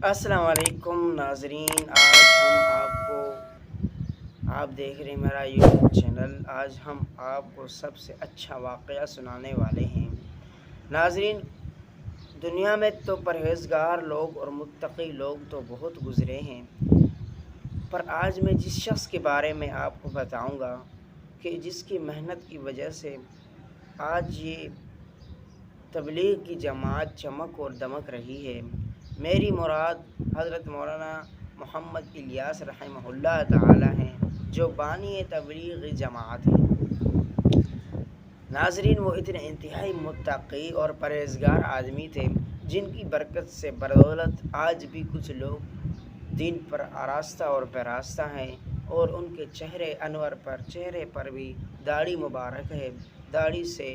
السلام علیکم ناظرین، آپ دیکھ رہے ہیں میرا یوٹیوب چینل۔ آج ہم آپ کو سب سے اچھا واقعہ سنانے والے ہیں۔ ناظرین، دنیا میں تو پرہیزگار لوگ اور متقی لوگ تو بہت گزرے ہیں، پر آج میں جس شخص کے بارے میں آپ کو بتاؤں گا کہ جس کی محنت کی وجہ سے آج یہ تبلیغ کی جماعت چمک اور دمک رہی ہے، میری مراد حضرت مولانا محمد الیاس رحمہ اللہ تعالی ہیں، جو بانی تبلیغ جماعت ہیں۔ ناظرین، وہ اتنے انتہائی متقی اور پرہیزگار آدمی تھے جن کی برکت سے بدولت آج بھی کچھ لوگ دین پر آراستہ اور پیراستہ ہیں، اور ان کے چہرے پر بھی داڑھی مبارک ہے، داڑھی سے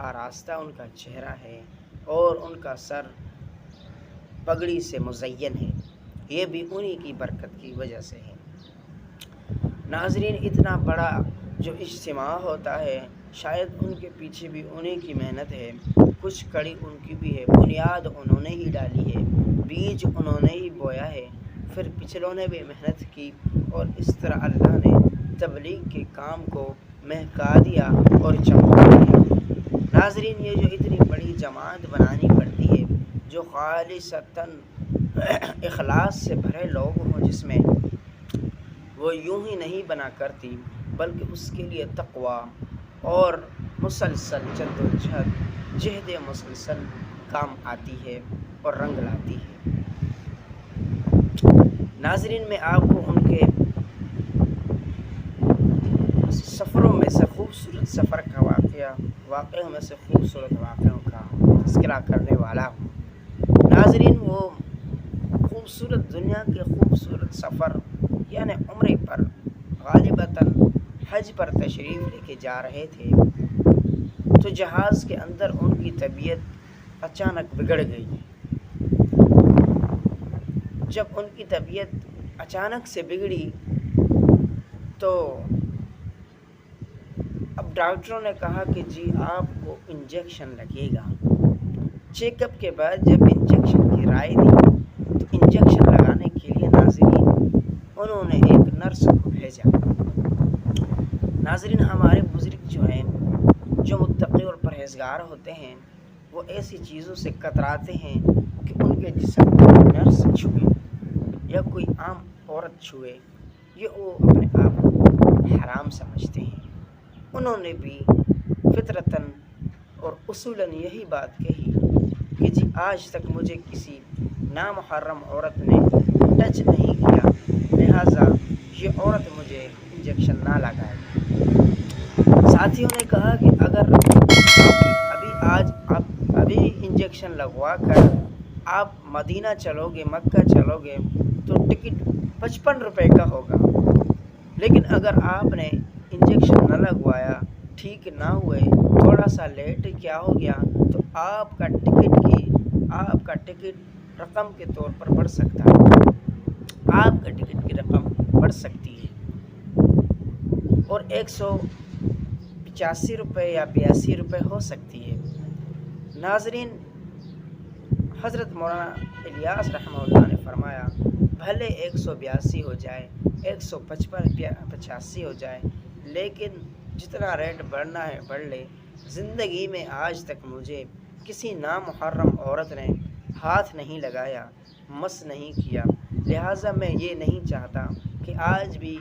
آراستہ ان کا چہرہ ہے اور ان کا سر پگڑی سے مزین ہے۔ یہ بھی انہی کی برکت کی وجہ سے ہے۔ ناظرین، اتنا بڑا جو اجتماع ہوتا ہے، شاید ان کے پیچھے بھی انہی کی محنت ہے، کچھ کڑی ان کی بھی ہے، بنیاد انہوں نے ہی ڈالی ہے، بیج انہوں نے ہی بویا ہے، پھر پچھلوں نے بھی محنت کی، اور اس طرح اللہ نے تبلیغ کے کام کو مہکا دیا اور چمکا دیا۔ ناظرین، یہ جو اتنی بڑی جماعت بنانی پڑتی ہے، جو خالصتاً اخلاص سے بھرے لوگ ہوں جس میں، وہ یوں ہی نہیں بنا کرتی، بلکہ اس کے لیے تقویٰ اور مسلسل جہد مسلسل کام آتی ہے اور رنگ لاتی ہے۔ ناظرین، میں آپ کو ان کے سفروں میں سے خوبصورت سفر کا واقعوں میں سے خوبصورت واقعوں کا تذکرہ کرنے والا ہوں۔ ناظرین، وہ خوبصورت دنیا کے خوبصورت سفر یعنی عمرے پر غالباً حج پر تشریف لے کے جا رہے تھے، تو جہاز کے اندر ان کی طبیعت اچانک بگڑ گئی۔ جب ان کی طبیعت اچانک سے بگڑی تو اب ڈاکٹروں نے کہا کہ جی آپ کو انجیکشن لگے گا۔ چیک اپ کے بعد جب انجیکشن کی رائے دی تو انجیکشن لگانے کے لیے ناظرین انہوں نے ایک نرس کو بھیجا۔ ناظرین، ہمارے بزرگ جو ہیں، جو متقی اور پرہیزگار ہوتے ہیں، وہ ایسی چیزوں سے کتراتے ہیں کہ ان کے جسم کو نرس چھوئے یا کوئی عام عورت چھوئے، یہ وہ اپنے آپ کو حرام سمجھتے ہیں۔ انہوں نے بھی فطرتاً اور اصولاً یہی بات کہی کہ جی آج تک مجھے کسی نامحرم عورت نے ٹچ نہیں کیا، لہٰذا یہ عورت مجھے انجیکشن نہ لگائے۔ ساتھیوں نے کہا کہ اگر آپ ابھی انجیکشن لگوا کر آپ مدینہ چلو گے، مکہ چلو گے، تو ٹکٹ 55 روپے کا ہوگا، لیکن اگر آپ نے انجیکشن نہ لگوایا، ٹھیک نہ ہوئے، تھوڑا سا لیٹ کیا ہو گیا، تو آپ کا ٹکٹ رقم کے طور پر بڑھ سکتا ہے، آپ کا ٹکٹ کی رقم بڑھ سکتی ہے اور 185 روپے یا 82 روپے ہو سکتی ہے۔ ناظرین، حضرت مولانا الیاس رحمہ اللہ نے فرمایا بھلے 182 ہو جائے، 185 ہو جائے، لیکن جتنا ریٹ بڑھنا ہے بڑھ لے۔ زندگی میں آج تک مجھے کسی نامحرم عورت نے ہاتھ نہیں لگایا، مس نہیں کیا، لہٰذا میں یہ نہیں چاہتا کہ آج بھی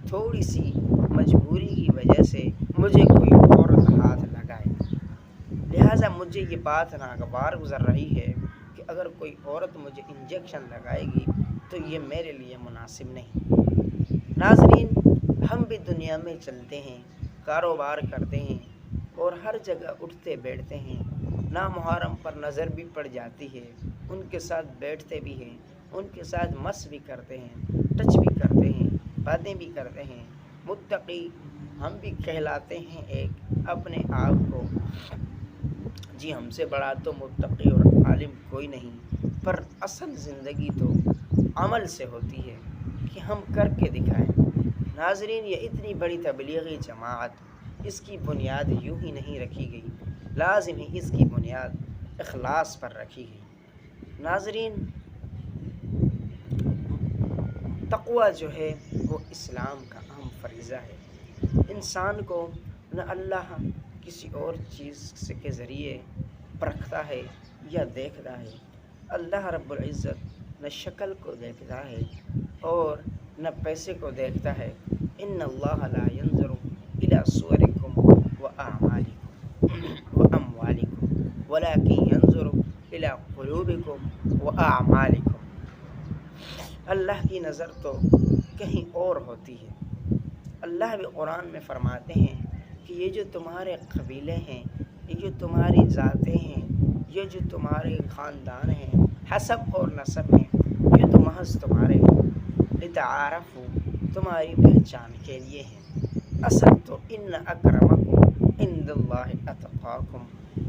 تھوڑی سی مجبوری کی وجہ سے مجھے کوئی عورت ہاتھ لگائے۔ لہٰذا مجھے یہ بات ناگوار گزر رہی ہے کہ اگر کوئی عورت مجھے انجیکشن لگائے گی تو یہ میرے لیے مناسب نہیں۔ ناظرین، ہم بھی دنیا میں چلتے ہیں، کاروبار کرتے ہیں اور ہر جگہ اٹھتے بیٹھتے ہیں، نامحرم پر نظر بھی پڑ جاتی ہے، ان کے ساتھ بیٹھتے بھی ہیں، ان کے ساتھ مس بھی کرتے ہیں، ٹچ بھی کرتے ہیں، باتیں بھی کرتے ہیں۔ متقی ہم بھی کہلاتے ہیں ایک اپنے آپ کو، جی ہم سے بڑا تو متقی اور عالم کوئی نہیں، پر اصل زندگی تو عمل سے ہوتی ہے کہ ہم کر کے دکھائیں۔ ناظرین، یہ اتنی بڑی تبلیغی جماعت، اس کی بنیاد یوں ہی نہیں رکھی گئی، لازم اس کی بنیاد اخلاص پر رکھی گئی۔ ناظرین، تقوی جو ہے وہ اسلام کا اہم فریضہ ہے۔ انسان کو نہ اللہ کسی اور چیز کے ذریعے پرکھتا ہے یا دیکھتا ہے۔ اللہ رب العزت نہ شکل کو دیکھتا ہے اور نہ پیسے کو دیکھتا ہے۔ ان اللہ لا ينظر الى صورکم واعمالکم واموالکم ولکن ينظر الى قلوبکم واعمالکم۔ اللہ کی نظر تو کہیں اور ہوتی ہے۔ اللہ بھی قرآن میں فرماتے ہیں کہ یہ جو تمہارے قبیلے ہیں، یہ جو تمہاری ذاتیں ہیں، یہ جو تمہارے خاندان ہیں، حسب اور نسب ہیں، یہ تو محض تمہارے لتعارفوا، تمہاری پہچان کے لیے ہیں۔ اصل تو ان اکرمکم عند اللہ اتقاکم۔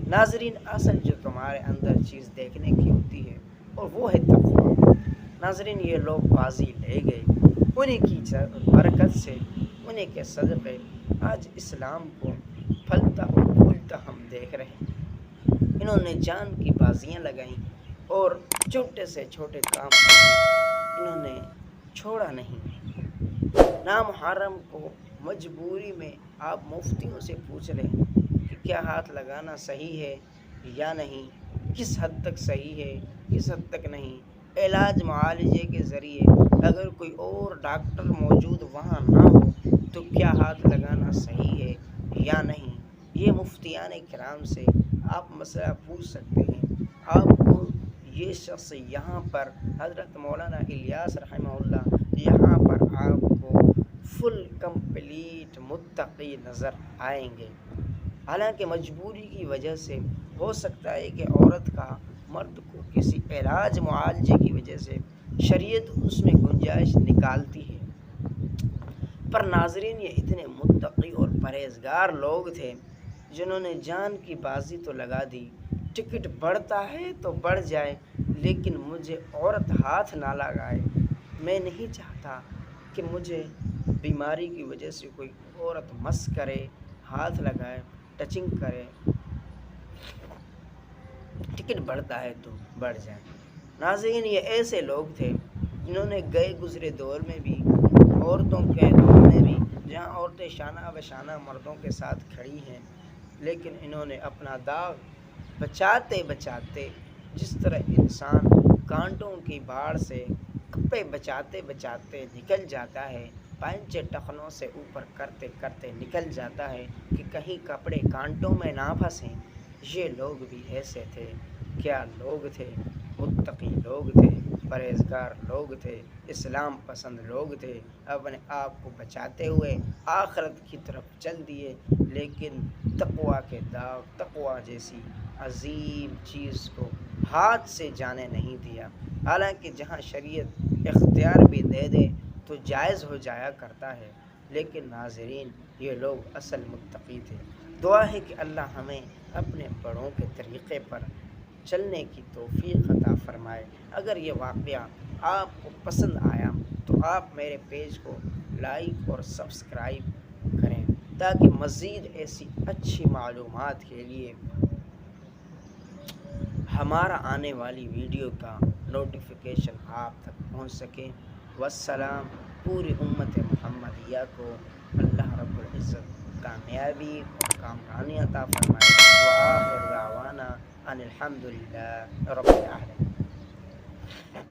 ناظرین، اصل جو تمہارے اندر چیز دیکھنے کی ہوتی ہے اور وہ ہے تقوی۔ ناظرین، یہ لوگ بازی لے گئے، انہیں کی برکت سے، انہیں کے صدقے آج اسلام کو پھلتا اور پھولتا ہم دیکھ رہے ہیں۔ انہوں نے جان کی بازیاں لگائیں اور چھوٹے سے چھوٹے کام انہوں نے چھوڑا نہیں۔ نامحرم کو مجبوری میں آپ مفتیوں سے پوچھ لیں کہ کیا ہاتھ لگانا صحیح ہے یا نہیں، کس حد تک صحیح ہے، کس حد تک نہیں۔ علاج معالجے کے ذریعے اگر کوئی اور ڈاکٹر موجود وہاں نہ ہو تو کیا ہاتھ لگانا صحیح ہے یا نہیں، یہ مفتیان کرام سے آپ مسئلہ پوچھ سکتے ہیں۔ آپ کو یہ شخص یہاں پر حضرت مولانا الیاس رحمہ اللہ یہاں پر آپ کو فل کمپلیٹ متقی نظر آئیں گے۔ حالانکہ مجبوری کی وجہ سے ہو سکتا ہے کہ عورت کا مرد کو کسی علاج معالجے کی وجہ سے شریعت اس میں گنجائش نکالتی ہے، پر ناظرین یہ اتنے متقی اور پرہیزگار لوگ تھے جنہوں نے جان کی بازی تو لگا دی، ٹکٹ بڑھتا ہے تو بڑھ جائے لیکن مجھے عورت ہاتھ نہ لگائے۔ میں نہیں چاہتا کہ مجھے بیماری کی وجہ سے کوئی عورت مس کرے، ہاتھ لگائے، ٹچنگ کرے۔ ٹکٹ بڑھتا ہے تو بڑھ جائے۔ ناظرین، یہ ایسے لوگ تھے جنہوں نے گئے گزرے دور میں بھی، عورتوں کے دور میں بھی، جہاں عورتیں شانہ بشانہ مردوں کے ساتھ کھڑی ہیں، لیکن انہوں نے اپنا داغ بچاتے بچاتے، جس طرح انسان کانٹوں کی باڑ سے کپڑے بچاتے بچاتے نکل جاتا ہے، پانچے ٹخنوں سے اوپر کرتے کرتے نکل جاتا ہے کہ کہیں کپڑے کانٹوں میں نہ پھنسیں، یہ لوگ بھی ایسے تھے۔ کیا لوگ تھے؟ متقی لوگ تھے، پرہیزگار لوگ تھے، اسلام پسند لوگ تھے، اپنے آپ کو بچاتے ہوئے آخرت کی طرف چل دیے، لیکن تقوی کے داغ، تقوی جیسی عظیم چیز کو ہاتھ سے جانے نہیں دیا۔ حالانکہ جہاں شریعت اختیار بھی دے دے تو جائز ہو جایا کرتا ہے، لیکن ناظرین یہ لوگ اصل متقی تھے۔ دعا ہے کہ اللہ ہمیں اپنے بڑوں کے طریقے پر چلنے کی توفیق عطا فرمائے۔ اگر یہ واقعہ آپ کو پسند آیا تو آپ میرے پیج کو لائک اور سبسکرائب کریں تاکہ مزید ایسی اچھی معلومات کے لیے ہمارا آنے والی ویڈیو کا نوٹیفیکیشن آپ تک پہنچ سکے۔ والسلام۔ پوری امت محمدیہ کو اللہ رب العزت کامیابی اور کامرانی عطا فرمائے۔ وآخر دعوانا ان الحمد للہ رب العالمین۔